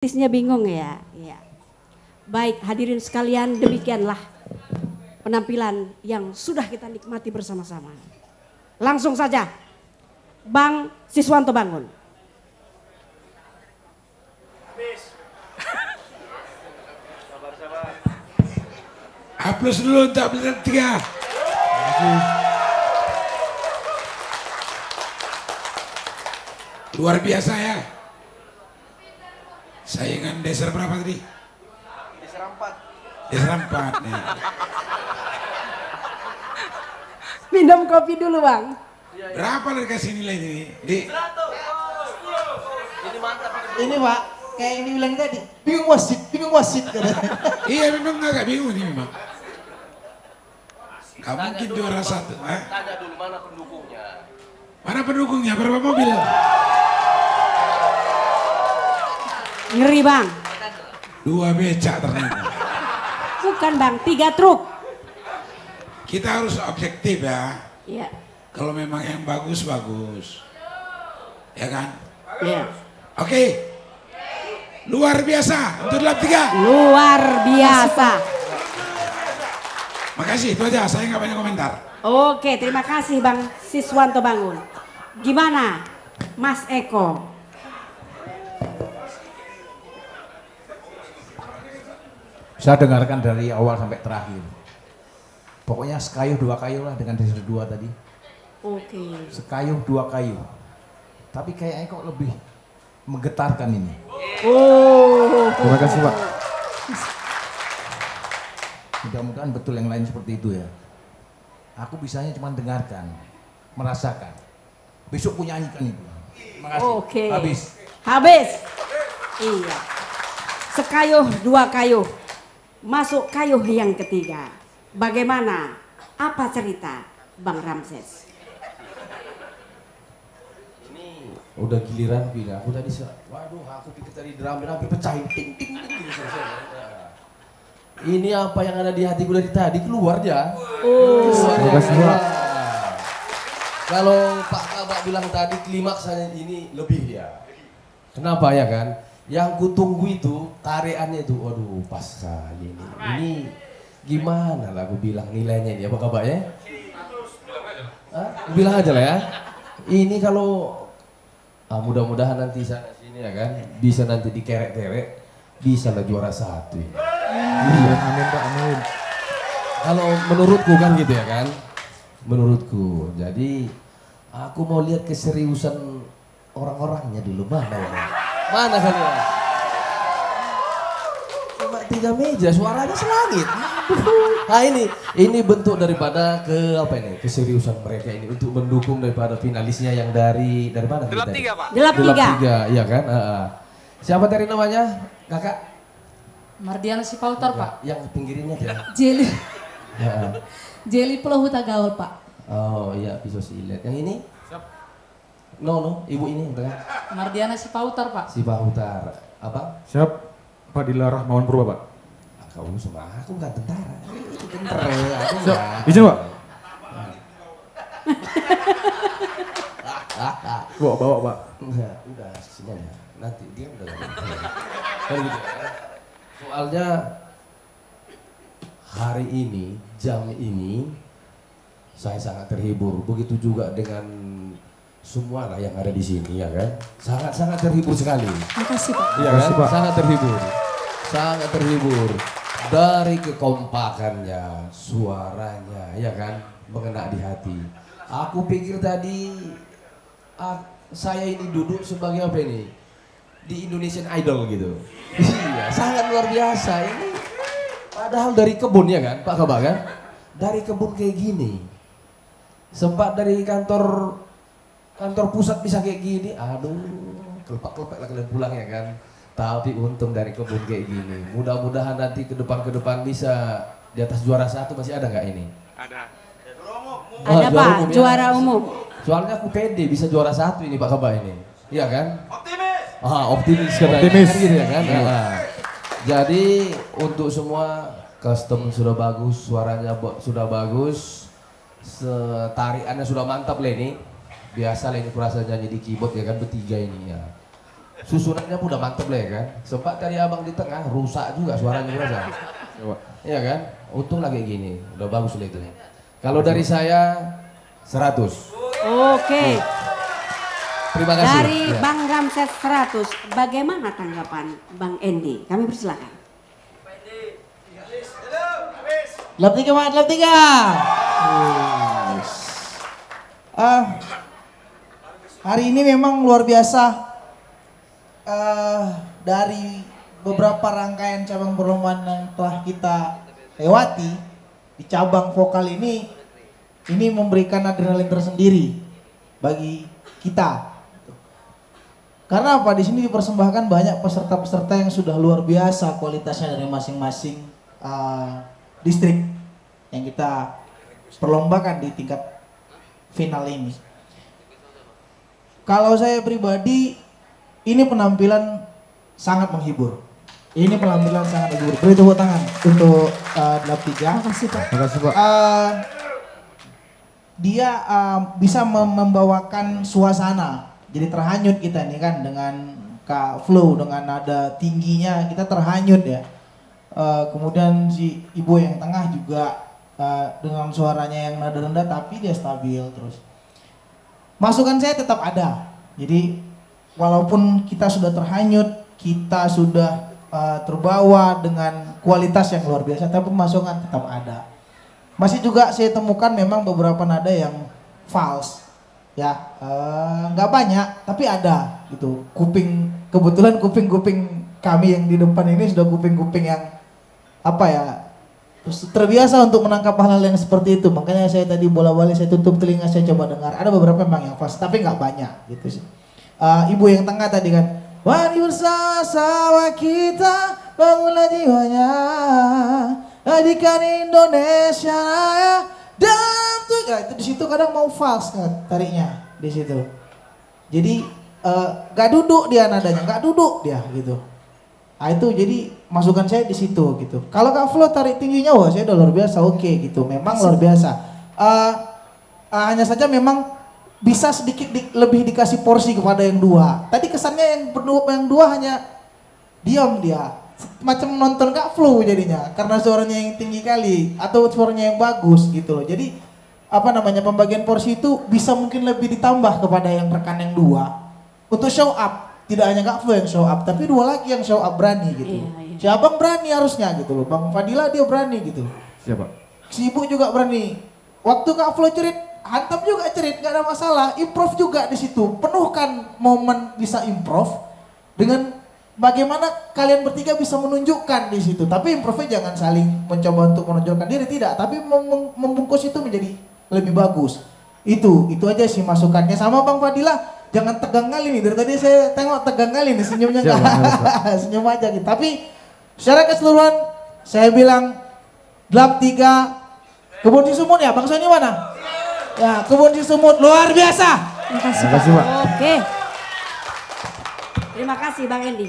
Artisnya bingung ya. Ya. Baik, hadirin sekalian, demikianlah penampilan yang sudah kita nikmati bersama-sama. Langsung saja, Bang Siswanto bangun. Aplaus dulu untuk bintang 3. Luar biasa ya. Saingan Desar berapa tadi? Desar 4. Desar 4 nih. Minum kopi dulu Bang. Berapa lo dikasih nilai ini? Di Ini mantap. Ini Pak, kayak yang dibilang tadi, bingung wasit katanya. iya memang agak bingung nih memang. Gak mungkin juara satu. Tanya dulu mana pendukungnya. Mana pendukungnya? Berapa mobil? Ngeri Bang. 2 becak ternyata. Bukan Bang, 3 truk. Kita harus objektif ya. Iya. Kalau memang yang bagus, bagus. Ya kan? Iya. Oke. Luar biasa untuk lap 3. Luar biasa. Makasih, itu aja. Saya nggak banyak komentar. Oke, terima kasih Bang Siswanto bangun. Gimana Mas Eko? Saya dengarkan dari awal sampai terakhir. Pokoknya sekayuh 2 kayu lah dengan Desar 2 tadi. Oke. Sekayuh 2 kayu. Tapi kayaknya kok lebih menggetarkan ini. Oh. Terima kasih Pak. Mudah-mudahan betul yang lain seperti itu ya. Aku bisanya cuma dengarkan, merasakan. Besok punya nyanyikan itu. Terima kasih. Oke. Habis. Habis. Iya. Sekayuh 2 kayuh. Masuk kayuh yang ketiga. Bagaimana? Apa cerita Bang Ramses? Ini udah giliran gila. Aku tadi waduh, aku pikir tadi drum hampir pecahin ting ting ting gitu selesai. Ini apa yang ada di hatiku dari tadi keluar dia. Oh. Terima kasih Pak. Kalau Pak Kabak bilang tadi klimaksnya ini lebih ya. Kenapa ya kan? Yang kutunggu itu tariannya itu, waduh pas sekali ini. Ini gimana lah aku bilang nilainya ini, apa Kabak ya? Bilang aja lah ya. Ini kalau mudah-mudahan nanti sana sini ya kan, bisa nanti dikerek-kerek, bisa lah juara 1 ini. Iya, amin Pak, amin. Kalau menurutku kan gitu ya kan, menurutku. Jadi aku mau lihat keseriusan orang-orangnya dulu, mana ini? Mana kan ya? Cuma 3 meja, suaranya selangit. Nah ini bentuk daripada apa ini? Keseriusan mereka ini untuk mendukung daripada finalisnya yang dari mana? Delap 3 Pak. Delap 3. Iya kan? Siapa tadi namanya? Kakak? Mardiana Sipautar Pak. Yang pinggirinnya dia. Jeli Ya. Jeli Pulau Huta Gaul Pak. Oh iya, pisau silet. Yang ini? No, ibu ini yang tengah. Mardiana Sipautar Pak. Si Pak Utar. Apa? Siap, Pak Dilarah Mawan Purba, Pak. Kau sama aku bukan tentara. Itu tentara. Aku Siap, enggak. izin Pak. Bawa Pak. Enggak, udah semuanya. Nanti dia udah. Kan gitu. Soalnya hari ini, jam ini saya sangat terhibur. Begitu juga dengan semua lah yang ada di sini ya kan. Sangat terhibur sekali. Makasih Pak. Iya Makasih, kan? Pak. Sangat terhibur dari kekompakannya, suaranya, ya kan, mengena di hati. Aku pikir tadi saya ini duduk sebagai apa ini? Di Indonesian Idol gitu. Iya, sangat luar biasa ini. Padahal dari kebun ya kan, Pak Kabak kan? Dari kebun kayak gini. Sempat dari kantor pusat bisa kayak gini, aduh, kelepak-kelepak lah kalian pulang ya kan. Tapi untung dari kebun kayak gini. Mudah-mudahan nanti ke depan bisa di atas juara 1 masih ada nggak ini? Ada. Ada juara Pak, umum ya? juara umum. Soalnya aku pede bisa juara 1 ini Pak Kabak ini. Iya kan? Optimis katanya. Optimis. Kan gitu ya kan? Jadi untuk semua custom sudah bagus, suaranya sudah bagus, tariannya sudah mantap lah ini. Biasa lah ini kurasa nyanyi di keyboard ya kan bertiga ini ya. Susunannya pun udah mantep lah ya kan. Sempat tadi abang di tengah rusak juga suaranya berasa. Ya, Pak. Iya kan? Untung lagi gini, udah bagus lah itu. Kalau dari saya 100. Oke. Terima kasih. Dari Ya. Bang Ramses 100, bagaimana tanggapan Bang Endi? Kami persilakan. Lap 3 Mat, lap 3. Hari ini memang luar biasa. Dari beberapa rangkaian cabang perlombaan yang telah kita lewati di cabang vokal ini memberikan adrenalin tersendiri bagi kita. Karena apa? Di sini dipersembahkan banyak peserta-peserta yang sudah luar biasa kualitasnya dari masing-masing distrik yang kita perlombakan di tingkat final ini. Kalau saya pribadi, ini penampilan sangat menghibur. Ini penampilan sangat menghibur. Beri tepuk tangan untuk Lap 3. Makasih Pak. Makasih, Pak. Dia bisa membawakan suasana. Jadi terhanyut kita nih kan dengan Kak Flow, dengan nada tingginya kita terhanyut ya. Kemudian si ibu yang tengah juga dengan suaranya yang nada rendah tapi dia stabil terus. Masukan saya tetap ada. Jadi walaupun kita sudah terhanyut, kita sudah terbawa dengan kualitas yang luar biasa, tapi masukan tetap ada. Masih juga saya temukan memang beberapa nada yang false, ya nggak banyak, tapi ada gitu. Kebetulan kuping kami yang di depan ini sudah kuping yang apa ya, terbiasa untuk menangkap hal-hal yang seperti itu. Makanya saya tadi bola-balik saya tutup telinga, saya coba dengar. Ada beberapa memang yang false, tapi nggak banyak gitu sih. Ibu yang tengah tadi kan, mari bersama kita bangunlah jiwanya, jadikan Indonesia Raya dalam tuh. Nah, itu di situ kadang mau false kan tariknya di situ. Jadi nggak duduk dia nadanya, nggak duduk dia gitu. Nah, itu jadi masukan saya di situ gitu. Kalau Kak Flo tarik tingginya, wah saya udah luar biasa, oke gitu. Memang luar biasa. Hanya saja memang bisa sedikit lebih dikasih porsi kepada yang dua. Tadi kesannya yang dua hanya diam dia, macam nonton Kak Flo jadinya, karena suaranya yang tinggi kali atau suaranya yang bagus gitu loh. Jadi apa namanya, pembagian porsi itu bisa mungkin lebih ditambah kepada yang rekan yang dua untuk show up. Tidak hanya Kak Flo yang show up, tapi dua lagi yang show up berani gitu. Iya. Si Abang berani harusnya gitu loh. Bang Fadila dia berani gitu. Siapa? Si Ibu juga berani. Waktu Kak Flo cerit, hantam juga cerit, nggak ada masalah. Improv juga di situ. Penuhkan momen bisa improv dengan bagaimana kalian bertiga bisa menunjukkan di situ. Tapi improvnya jangan saling mencoba untuk menonjolkan diri, tidak. Tapi membungkus itu menjadi lebih bagus. Itu aja sih masukannya. Sama Bang Fadila, jangan tegang kali nih. Dari tadi saya tengok tegang kali nih, senyumnya nggak. Senyum aja gitu. Tapi secara keseluruhan saya bilang Lap 3 Kebun Sisumut ya, Bang Sony mana? Ya, Kebun Sisumut luar biasa. Terima kasih Terima kasih, Pak. Oke. Terima kasih Bang Endi.